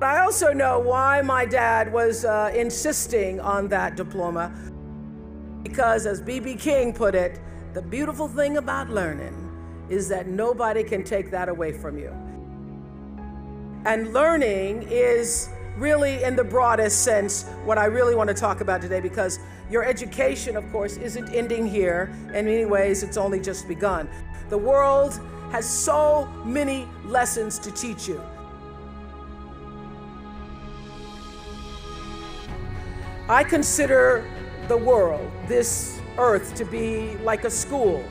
I also know why my dad was insisting on that diploma, because as B.B. King put it, the beautiful thing about learning is that nobody can take that away from you. And learning is really, in the broadest sense, what I really want to talk about today, because your education, of course, isn't ending here. In many ways, it's only just begun. The world has so many lessons to teach you. I consider the world, this earth, to be like a school,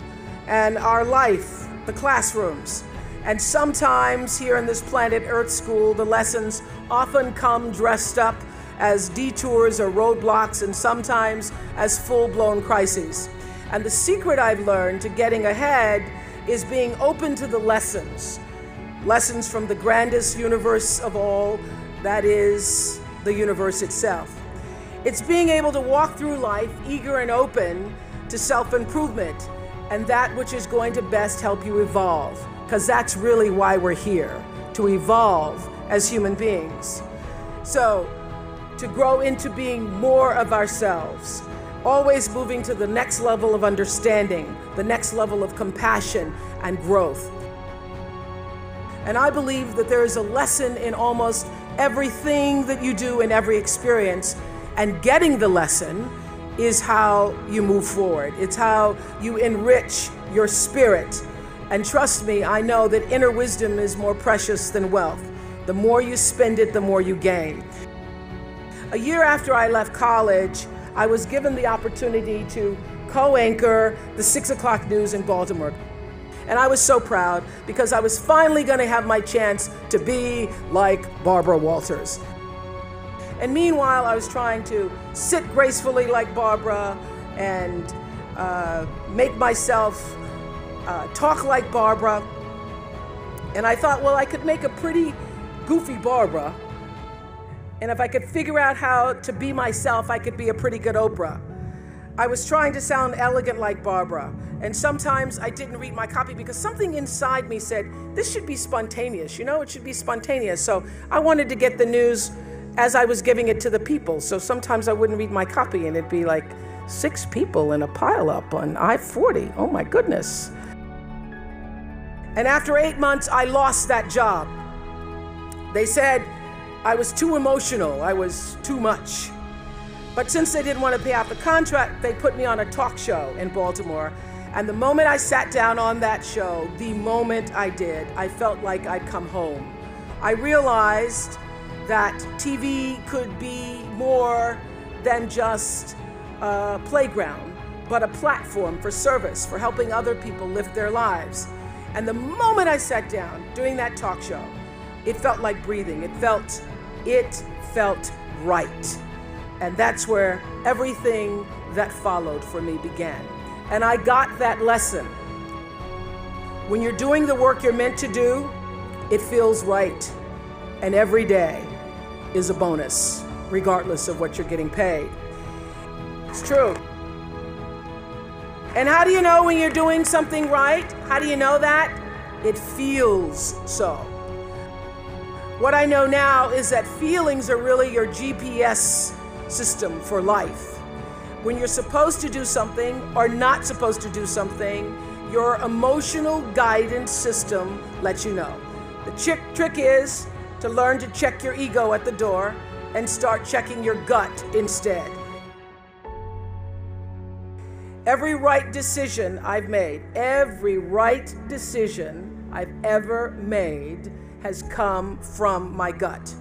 and our life, the classrooms. And sometimes here in this planet Earth school, the lessons often come dressed up as detours or roadblocks, and sometimes as full-blown crises. And the secret I've learned to getting ahead is being open to the lessons from the grandest universe of all, that is the universe itself. It's being able to walk through life eager and open to self-improvement and that which is going to best help you evolve, because that's really why we're here, to evolve as human beings. So, to grow into being more of ourselves, always moving to the next level of understanding, the next level of compassion and growth. And I believe that there is a lesson in almost everything that you do in every experience, and getting the lesson is how you move forward. It's how you enrich your spirit. And trust me, I know that inner wisdom is more precious than wealth. The more you spend it, the more you gain. A year after I left college, I was given the opportunity to co-anchor the 6 o'clock news in Baltimore. And I was so proud, because I was finally going to have my chance to be like Barbara Walters. And meanwhile, I was trying to sit gracefully like Barbara and make myself talk like Barbara. And I thought, well, I could make a pretty goofy Barbara. And if I could figure out how to be myself, I could be a pretty good Oprah. I was trying to sound elegant like Barbara. And sometimes I didn't read my copy because something inside me said, this should be spontaneous, it should be spontaneous. So I wanted to get the news as I was giving it to the people. So sometimes I wouldn't read my copy and it'd be like 6 people in a pileup on I-40. Oh my goodness. And after 8 months, I lost that job. They said I was too emotional, I was too much. But since they didn't want to pay out the contract, they put me on a talk show in Baltimore. And the moment I sat down on that show, the moment I did, I felt like I'd come home. I realized that TV could be more than just a playground, but a platform for service, for helping other people live their lives. And the moment I sat down doing that talk show, it felt like breathing. It felt right. And that's where everything that followed for me began. And I got that lesson. When you're doing the work you're meant to do, it feels right. And every day is a bonus, regardless of what you're getting paid. It's true. And how do you know when you're doing something right? How do you know that? It feels so. What I know now is that feelings are really your GPS system for life. When you're supposed to do something or not supposed to do something, your emotional guidance system lets you know. The trick is to learn to check your ego at the door and start checking your gut instead. Every right decision I've made, every right decision I've ever made has come from my gut.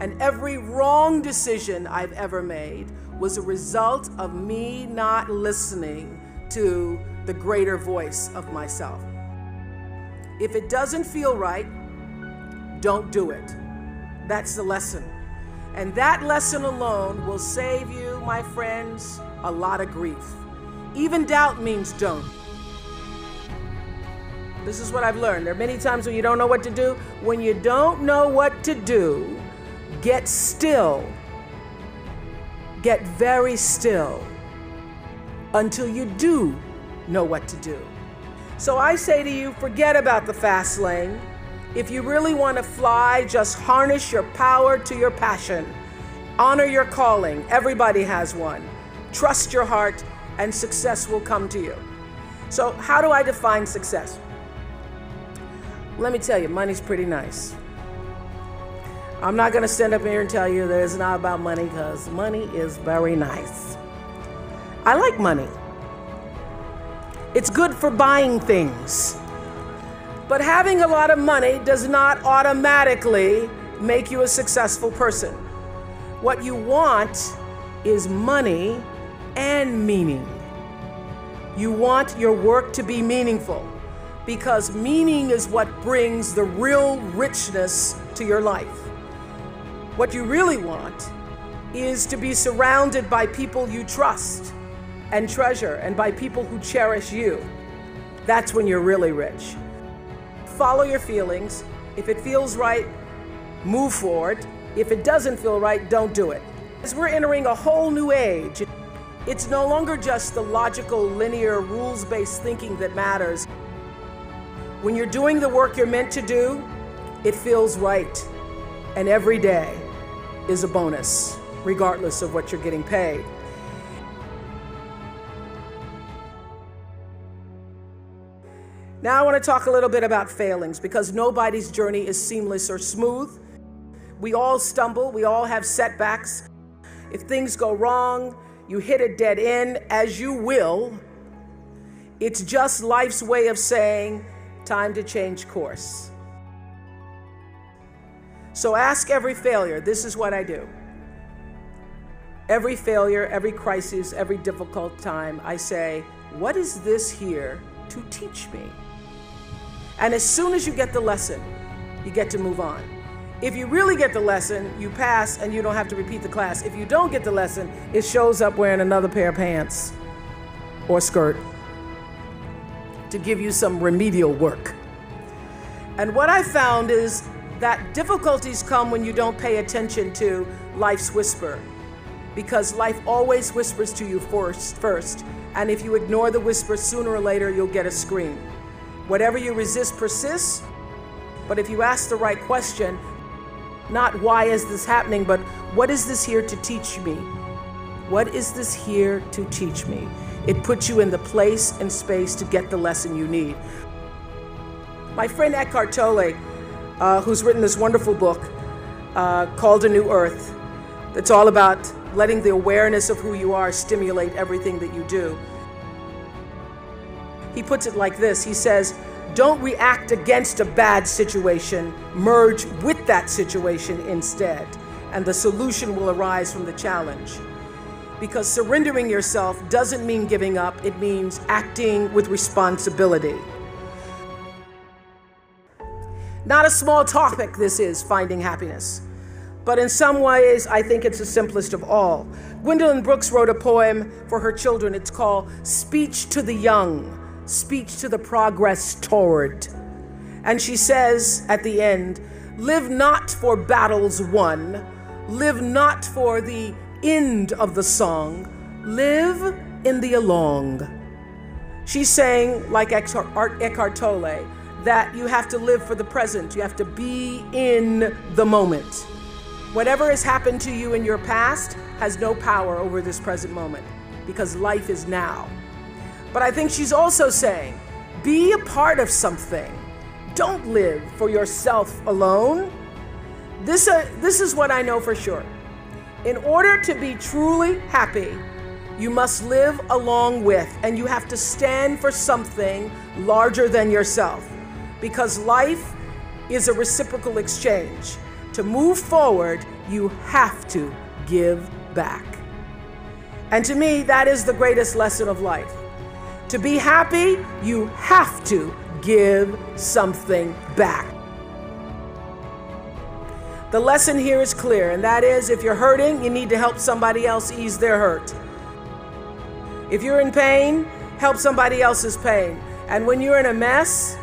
And every wrong decision I've ever made was a result of me not listening to the greater voice of myself. If it doesn't feel right, don't do it. That's the lesson. And that lesson alone will save you, my friends, a lot of grief. Even doubt means don't. This is what I've learned. There are many times when you don't know what to do. When you don't know what to do, get still. Get very still until you do know what to do. So I say to you, forget about the fast lane. If you really want to fly, just harness your power to your passion. Honor your calling. Everybody has one. Trust your heart, and success will come to you. So how do I define success? Let me tell you, money's pretty nice. I'm not going to stand up here and tell you that it's not about money, because money is very nice. I like money. It's good for buying things. But having a lot of money does not automatically make you a successful person. What you want is money and meaning. You want your work to be meaningful, because meaning is what brings the real richness to your life. What you really want is to be surrounded by people you trust and treasure, and by people who cherish you. That's when you're really rich. Follow your feelings. If it feels right, move forward. If it doesn't feel right, don't do it. As we're entering a whole new age, it's no longer just the logical, linear, rules-based thinking that matters. When you're doing the work you're meant to do, it feels right. And every day is a bonus, regardless of what you're getting paid. Now I want to talk a little bit about failings, because nobody's journey is seamless or smooth. We all stumble, we all have setbacks. If things go wrong, you hit a dead end, as you will. It's just life's way of saying, time to change course. So ask every failure. This is what I do. Every failure, every crisis, every difficult time, I say, what is this here to teach me? And as soon as you get the lesson, you get to move on. If you really get the lesson, you pass and you don't have to repeat the class. If you don't get the lesson, it shows up wearing another pair of pants or skirt to give you some remedial work. And what I found is that difficulties come when you don't pay attention to life's whisper, because life always whispers to you first. And if you ignore the whisper, sooner or later, you'll get a scream. Whatever you resist persists, but if you ask the right question, not why is this happening, but what is this here to teach me? What is this here to teach me? It puts you in the place and space to get the lesson you need. My friend Eckhart Tolle, who's written this wonderful book called A New Earth, that's all about letting the awareness of who you are stimulate everything that you do. He puts it like this. He says, don't react against a bad situation, merge with that situation instead, and the solution will arise from the challenge. Because surrendering yourself doesn't mean giving up, it means acting with responsibility. Not a small topic this is, finding happiness. But in some ways, I think it's the simplest of all. Gwendolyn Brooks wrote a poem for her children. It's called Speech to the Young, Speech to the Progress Toward. And she says at the end, live not for battles won, live not for the end of the song, live in the along. She's saying, like Eckhart Tolle, that you have to live for the present. You have to be in the moment. Whatever has happened to you in your past has no power over this present moment, because life is now. But I think she's also saying, be a part of something. Don't live for yourself alone. This is what I know for sure. In order to be truly happy, you must live along with, and you have to stand for something larger than yourself, because life is a reciprocal exchange. To move forward, you have to give back. And to me, that is the greatest lesson of life. To be happy, you have to give something back. The lesson here is clear, and that is, if you're hurting, you need to help somebody else ease their hurt. If you're in pain, help somebody else's pain. And when you're in a mess,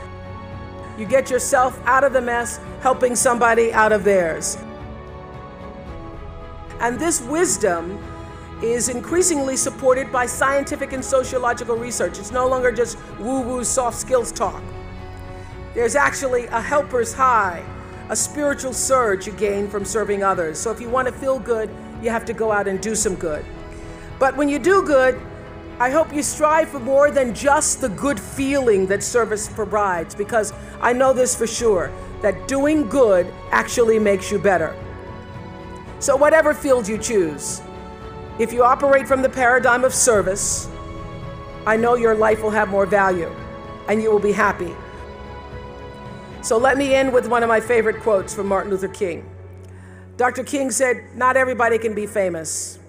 you get yourself out of the mess, helping somebody out of theirs. And this wisdom is increasingly supported by scientific and sociological research. It's no longer just woo-woo soft skills talk. There's actually a helper's high, a spiritual surge you gain from serving others. So if you want to feel good, you have to go out and do some good. But when you do good, I hope you strive for more than just the good feeling that service provides, because I know this for sure, that doing good actually makes you better. So whatever field you choose, if you operate from the paradigm of service, I know your life will have more value and you will be happy. So let me end with one of my favorite quotes from Martin Luther King. Dr. King said, "Not everybody can be famous."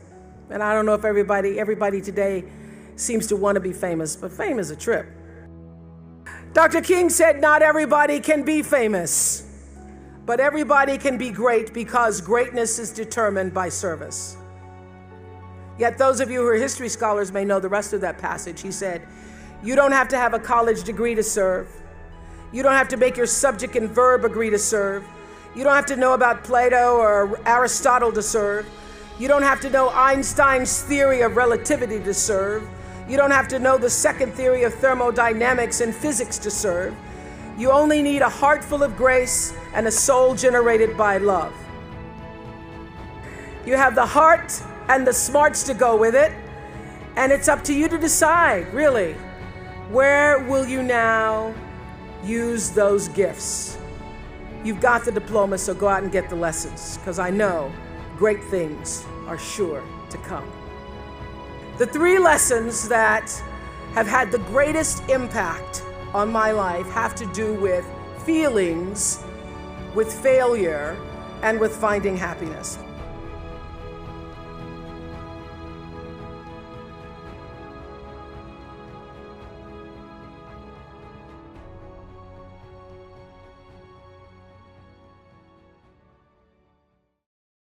And I don't know if everybody today seems to want to be famous, but fame is a trip. Dr. King said, "Not everybody can be famous, but everybody can be great because greatness is determined by service." Yet those of you who are history scholars may know the rest of that passage. He said, "You don't have to have a college degree to serve. You don't have to make your subject and verb agree to serve. You don't have to know about Plato or Aristotle to serve. You don't have to know Einstein's theory of relativity to serve. You don't have to know the second theory of thermodynamics and physics to serve. You only need a heart full of grace and a soul generated by love." You have the heart and the smarts to go with it, and it's up to you to decide, really, where will you now use those gifts? You've got the diploma, so go out and get the lessons, because I know great things are sure to come. The 3 lessons that have had the greatest impact on my life have to do with feelings, with failure, and with finding happiness.